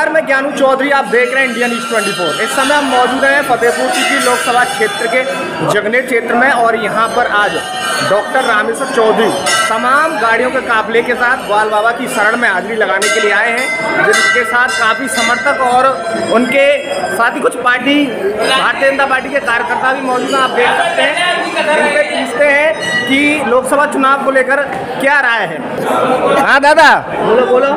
नमस्कार, मैं ज्ञानू चौधरी। आप देख रहे हैं इंडियन न्यूज़ 24। इस समय हम मौजूद हैं फतेहपुर सीकरी लोकसभा क्षेत्र के जगनेर क्षेत्र में और यहाँ पर आज डॉक्टर रामेश्वर चौधरी तमाम गाड़ियों के काफिले के साथ ग्वाल बाबा की शरण में हाजिरी लगाने के लिए आए हैं, जिसके साथ काफ़ी समर्थक और उनके साथ ही कुछ भारतीय जनता पार्टी के कार्यकर्ता भी मौजूद हैं। आप देख सकते हैं, इनसे पूछते हैं कि लोकसभा चुनाव को लेकर क्या राय है। हाँ दादा, बोलो।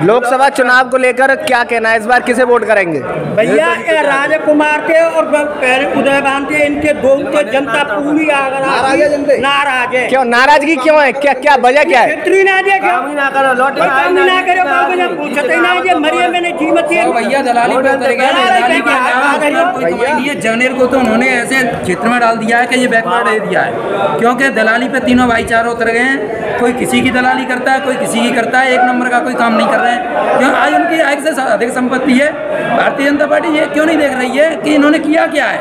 लोकसभा चुनाव को लेकर क्या कहना है, इस बार किसे वोट करेंगे? भैया राजकुमार के और पहले उदयभान के, इनके दो के जनता पूरी नाराज है। क्यों नाराजगी क्यों है? क्या वजह क्या है? भैया दलाली जगनेर को तो उन्होंने ऐसे क्षेत्र में डाल दिया है कि ये बैकवर्ड एरिया है, क्योंकि दलाली पे तीनों भाईचारे उतर गए हैं। कोई किसी की दलाली करता है, कोई किसी की करता है, एक नंबर का कोई काम नहीं कर रहे हैं। क्यों आज उनकी आय से अधिक संपत्ति है। भारतीय जनता पार्टी ये क्यों नहीं देख रही है कि इन्होंने किया क्या है?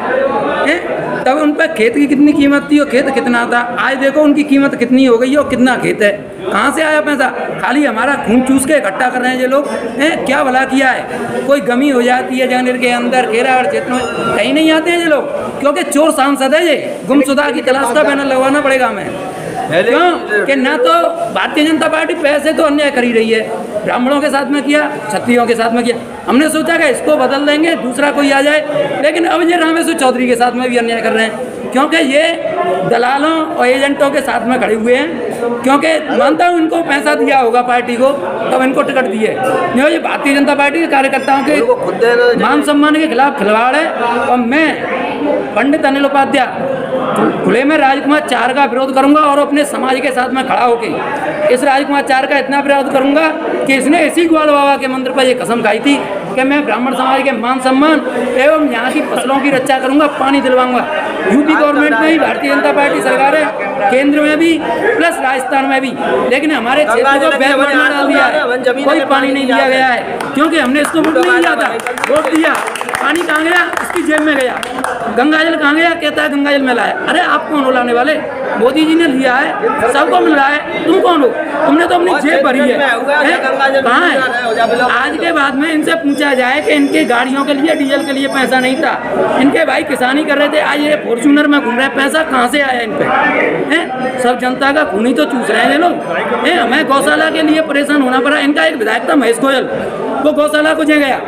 तब उन पर खेत की कितनी कीमत थी और खेत कितना था, आज देखो उनकी कीमत कितनी हो गई और कितना खेत है। कहाँ से आया पैसा? खाली हमारा खून चूस के इकट्ठा कर रहे हैं ये लोग। क्या भला किया है? कोई गमी हो जाती है जगनेर के अंदर, खेरागढ़ क्षेत्र में कहीं नहीं आते हैं ये लोग, क्योंकि चोर सांसद है ये। गुमशुदा की तलाश का बैनर लगवाना पड़ेगा हमें। क्यों कि ना तो भारतीय जनता पार्टी पैसे तो अन्याय कर ही रही है, ब्राह्मणों के साथ में किया, क्षत्रियों के साथ में किया। हमने सोचा कि इसको बदल देंगे, दूसरा कोई आ जाए, लेकिन अब ये रामेश्वर चौधरी के साथ में भी अन्याय कर रहे हैं, क्योंकि ये दलालों और एजेंटों के साथ में खड़े हुए हैं। क्योंकि मानता हूँ इनको पैसा दिया होगा पार्टी को, तब इनको टिकट दिए। नहीं, ये भारतीय जनता पार्टी के कार्यकर्ताओं के मान सम्मान के खिलाफ खिलवाड़ है। और मैं पंडित अनिल उपाध्याय खुले में राजकुमार चार का विरोध करूंगा और अपने समाज के साथ में खड़ा होकर इस राजकुमार चार का इतना विरोध करूंगा कि इसने इसी ग्वाल बाबा के मंदिर पर ये कसम खाई थी कि मैं ब्राह्मण समाज के मान सम्मान एवं यहाँ की फसलों की रक्षा करूंगा, पानी दिलवाऊंगा। यूपी गवर्नमेंट में ही भारतीय जनता पार्टी सरकार है, केंद्र में भी प्लस राजस्थान में भी, लेकिन हमारे क्षेत्र को बैकवर्ड में डाल दिया है। कोई पानी नहीं दिया गया है, क्योंकि हमने इसको वोट नहीं दिया था। वोट दिया, पानी कहाँ गया? इसकी जेब में गया। गंगाजल कहाँ गया? कहता है गंगाजल में लाया। अरे आप कौन हो लाने वाले? मोदी जी ने लिया है, सबको मिल रहा है, तुम कौन हो? तुमने तो अपनी जेब भरी है। कहाँ है? आज के बाद में इनसे पूछा जाए कि इनके गाड़ियों के लिए, डीजल के लिए पैसा नहीं था, इनके भाई किसानी कर रहे थे, आज ये फॉर्च्यूनर में घूम रहे, पैसा कहाँ से आया इन पे? सब जनता का खून ही तो चूस रहे हैं ये लोग। हमें गौशाला के लिए परेशान होना पड़ा। इनका एक विधायक था महेश गोयल, वो गौशाला को जे गया,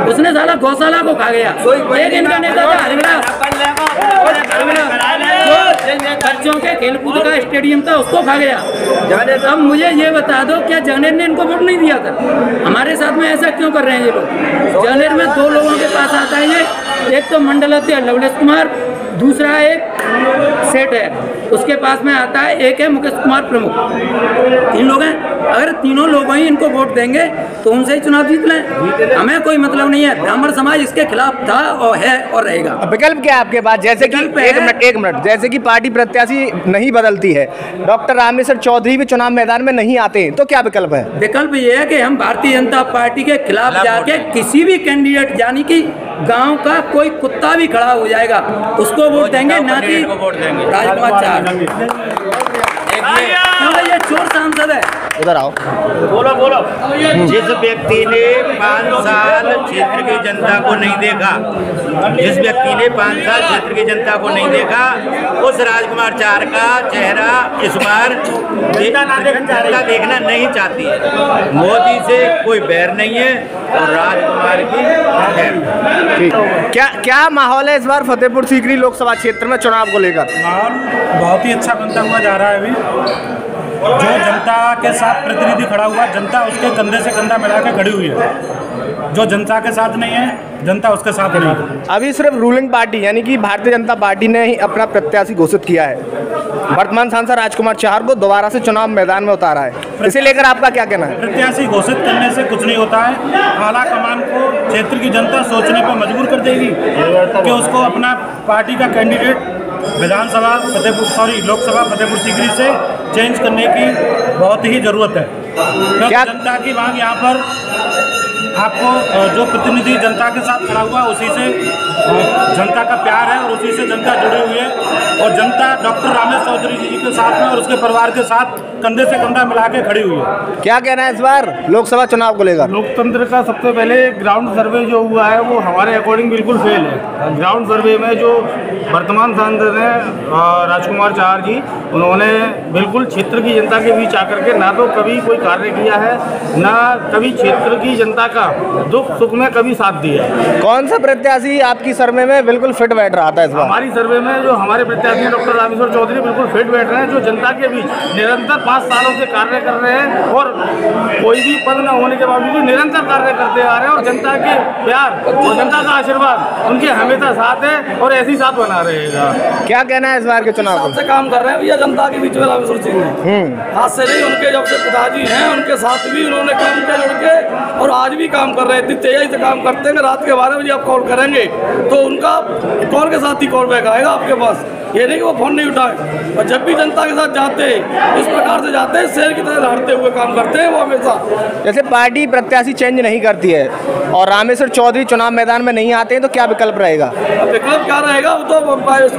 उसने साला गौशाला को खा गया। एक इनका नेता था हरिंगड़ा, बच्चों के खेलकूद का स्टेडियम था, उसको खा गया। अब मुझे ये बता दो, क्या जगनेर ने इनको वोट नहीं दिया था? हमारे साथ में ऐसा क्यों कर रहे हैं ये लोग? जगनेर में दो लोगों के पास आता है ये, एक तो मंडल अध्यक्ष लवलेश कुमार, दूसरा एक सेठ है, उसके पास में आता है, एक है मुकेश कुमार प्रमुख। तीन लोग हैं। अगर तीनों लोग ही इनको वोट देंगे तो उनसे ही चुनाव जीत लें। हमें कोई मतलब नहीं है। ब्राह्मण समाज इसके खिलाफ था और है और रहेगा। विकल्प क्या है आपके पास? जैसे कि एक मिनट, जैसे कि पार्टी प्रत्याशी नहीं बदलती है, डॉक्टर रामेश्वर चौधरी भी चुनाव मैदान में नहीं आते हैं, तो क्या विकल्प है? विकल्प ये है कि हम भारतीय जनता पार्टी के खिलाफ जाके किसी भी कैंडिडेट, यानी कि गांव का कोई कुत्ता भी खड़ा हो जाएगा उसको वोट देंगे, ना कि राजकुमार चार। ये चोर सांसद है। उधर आओ, बोलो। जिस व्यक्ति ने 5 साल क्षेत्र की जनता को नहीं देखा, जिस व्यक्ति ने 5 साल क्षेत्र की जनता को नहीं देखा, उस राजकुमार चार का चेहरा इस बार जनता देखना नहीं चाहती है। मोदी से कोई बैर नहीं है और राजकुमार की है। क्या माहौल है इस बार फतेहपुर सीकरी लोकसभा क्षेत्र में चुनाव को लेकर? माहौल बहुत ही अच्छा बनता हुआ जा रहा है। अभी जो जनता के साथ प्रतिनिधि खड़ा हुआ, जनता उसके कंधे से कंधा मिला के खड़ी हुई है। जो जनता के साथ नहीं है, जनता उसके साथ नहीं है। अभी सिर्फ रूलिंग पार्टी यानी कि भारतीय जनता पार्टी ने ही अपना प्रत्याशी घोषित किया है। वर्तमान सांसद राजकुमार चार को दोबारा से चुनाव मैदान में उतारा है, इसे लेकर आपका क्या कहना है? प्रत्याशी घोषित करने से कुछ नहीं होता है। आला कमान को क्षेत्र की जनता सोचने पर मजबूर कर देगी कि उसको अपना पार्टी का कैंडिडेट विधानसभा लोकसभा फतेहपुर सीकरी से चेंज करने की बहुत ही ज़रूरत है। क्योंकि जनता की मांग यहाँ पर आपको जो प्रतिनिधि जनता के साथ खड़ा हुआ, उसी से जनता का प्यार है और उसी से जनता जुड़ी हुई है। और जनता डॉक्टर रामेश्वर चौधरी जी के साथ में और उसके परिवार के साथ कंधे से कंधा मिला के खड़ी हुई है। क्या कहना है इस बार लोकसभा चुनाव को लेकर? लोकतंत्र का सबसे पहले ग्राउंड सर्वे जो हुआ है वो हमारे अकॉर्डिंग बिल्कुल फेल है। ग्राउंड सर्वे में जो वर्तमान सांसद हैं राजकुमार चार जी, उन्होंने बिल्कुल क्षेत्र की जनता के बीच आकर के ना तो कभी कोई कार्य किया है, ना कभी क्षेत्र की जनता का दुख सुख में कभी साथ दिया। कौन सा प्रत्याशी आपकी सर्वे में बिल्कुल फिट बैठ रहा था इस बार? हमारी सर्वे में जो हमारे प्रत्याशी डॉक्टर रामेश्वर चौधरी बिल्कुल फिट बैठ रहे हैं, जो जनता के बीच निरंतर 5 सालों से कार्य कर रहे हैं और कोई भी पद न होने के बावजूद निरंतर कार्य करते आ रहे हैं और जनता के प्यार और जनता का आशीर्वाद उनके हमेशा साथ है और ऐसी साथ बना रहेगा। क्या कहना है इस बार के चुनाव से काम कर रहे हैं भैया जनता के बीच में रामेश्वर सिंह हाथ से नहीं, उनके जब से पिताजी हैं उनके साथ भी उन्होंने काम किया जुड़ के और आज भी काम कर रहे हैं। इतनी तेजी से काम करते हैं। रात के 12 बजे आप कॉल करेंगे तो उनका कॉल के साथ ही कॉल बैक आएगा आपके पास, ये नहीं कि वो फोन नहीं उठाए। और जब भी जनता के साथ जाते हैं इस प्रकार से जाते हैं, शेर की तरह लड़ते हुए काम करते हैं वो हमेशा। जैसे पार्टी प्रत्याशी चेंज नहीं करती है और रामेश्वर चौधरी चुनाव मैदान में नहीं आते हैं तो क्या विकल्प रहेगा? विकल्प क्या रहेगा? वो तो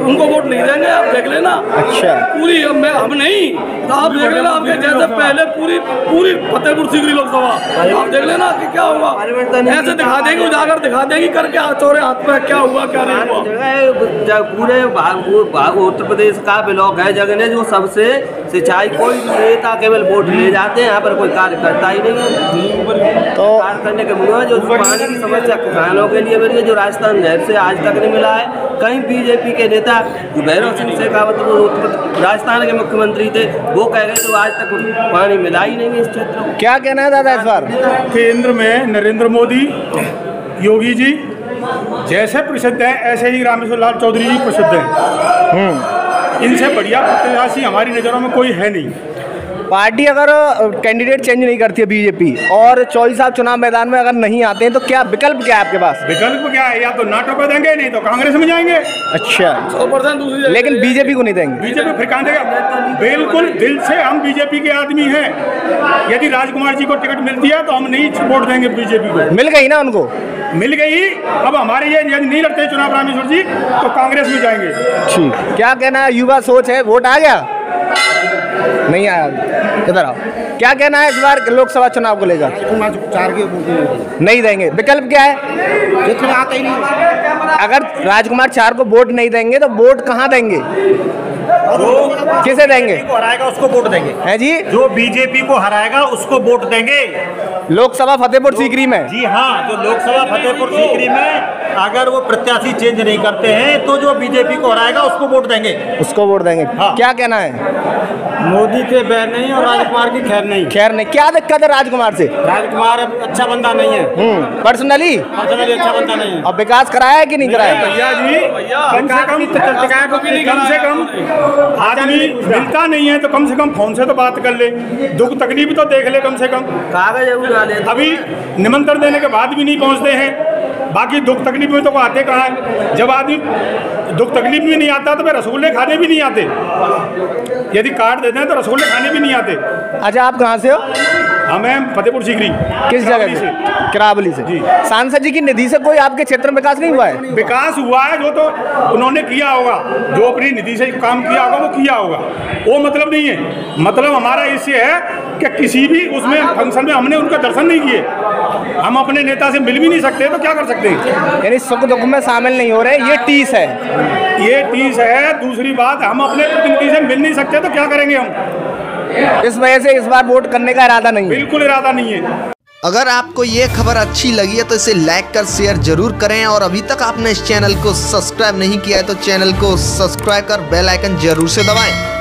उनको वोट नहीं देंगे, आप देख लेना। अच्छा, पूरी हम नहीं तो आप देख लेना, आपके जैसे पहले पूरी फतेहपुर सीकरी लोकसभा आप देख लेना कि क्या हुआ। ऐसे दिखा देगी, उजागर दिखा देगी करके चौरे हाथ में क्या हुआ क्या नहीं हुआ। पूरे उत्तर प्रदेश का ब्लॉक है जगह जो सबसे सिंचाई, कोई नेता केवल वोट ले जाते हैं, यहाँ पर कोई कार्य करता ही नहीं है। तो कार्य करने के मुझे जो पानी की समस्या किसानों के लिए मिली है, जो राजस्थान नहर से आज तक नहीं मिला है। कहीं बीजेपी के नेता भैरव सिंह शेखावत राजस्थान के मुख्यमंत्री थे, वो कह गए तो आज तक पानी मिला ही नहीं है इस क्षेत्र में। क्या कहना है दादा इस बार? केंद्र में नरेंद्र मोदी, योगी जी जैसे प्रसिद्ध हैं ऐसे ही रामेश्वर लाल चौधरी जी प्रसिद्ध हैं। इनसे बढ़िया प्रत्याशी हमारी नज़रों में कोई है नहीं। पार्टी अगर कैंडिडेट चेंज नहीं करती है बीजेपी और चौधरी साहब चुनाव मैदान में अगर नहीं आते हैं तो क्या विकल्प क्या है आपके पास? विकल्प क्या है? या तो नाटो पे देंगे, नहीं तो कांग्रेस में जाएंगे। अच्छा, 100% दूसरी, लेकिन बीजेपी को नहीं देंगे। बीजेपी फिर कहाँ देगा? बिल्कुल दिल से हम बीजेपी के आदमी हैं। यदि राजकुमार जी को टिकट मिलती है तो हम नहीं वोट देंगे बीजेपी को। मिल गई ना उनको? मिल गई। अब हमारे ये यदि नहीं लड़ते चुनाव रामेश्वर जी तो कांग्रेस में जाएंगे। ठीक, क्या कहना है? युवा सोच है, वोट आ गया? नहीं आया। इधर आओ। क्या कहना है इस बार लोकसभा चुनाव को लेकर? नहीं देंगे। विकल्प क्या है? आते ही नहीं। अगर राजकुमार चार को वोट नहीं देंगे तो वोट कहाँ देंगे? किसे देंगे? को हराएगा उसको वोट देंगे। है जी, जो बीजेपी को हराएगा उसको वोट देंगे। लोकसभा फतेहपुर सीकरी में। जी हाँ, जो लोकसभा फतेहपुर सीकरी में अगर वो प्रत्याशी चेंज नहीं करते हैं तो जो बीजेपी को हराएगा उसको वोट देंगे। उसको वोट देंगे। हाँ। क्या कहना है? मोदी के बैर नहीं और राजकुमार की खैर नहीं। खैर नहीं। क्या दिक्कत है राजकुमार से? राजकुमार अच्छा बंदा नहीं है। पर्सनली अच्छा बंदा नहीं है। और विकास कराया है कि नहीं कराया? भैया जी कम से कम आदमी मिलता नहीं है तो कम से कम फोन से तो बात कर ले, दुख तकलीफ तो देख ले कम से कम। कागज अभी निमंत्रण देने के बाद भी नहीं पहुंचते हैं। बाकी दुख तकलीफ में तो आते कहाँ है? जब आदमी दुख तकलीफ में नहीं आता तो फिर रसगुल्ले खाने भी नहीं आते। यदि कार्ड देते हैं तो रसगुल्ले खाने भी नहीं आते। अच्छा, आप कहाँ से हो? हमें फतेहपुर सीकरी। किस जगह से? किरावली से। जी। सांसद जी की निधि से कोई आपके क्षेत्र में विकास नहीं हुआ है? विकास हुआ है, जो तो उन्होंने किया होगा, जो अपनी निधि से काम किया होगा वो किया होगा, वो मतलब नहीं है। मतलब हमारा इससे है कि किसी भी उसमें फंक्शन में हमने उनका दर्शन नहीं किए, हम अपने नेता से मिल भी नहीं सकते तो क्या कर सकते हैं? यानी सुख दुख में शामिल नहीं हो रहे, ये टीस है। ये टीस है। दूसरी बात, हम अपने प्रतिनिधि से मिल नहीं सकते तो क्या करेंगे हम? इस वजह से इस बार वोट करने का इरादा नहीं है। बिल्कुल इरादा नहीं है। अगर आपको ये खबर अच्छी लगी है तो इसे लाइक कर शेयर जरूर करें और अभी तक आपने इस चैनल को सब्सक्राइब नहीं किया है तो चैनल को सब्सक्राइब कर बेल आइकन जरूर से दबाएं।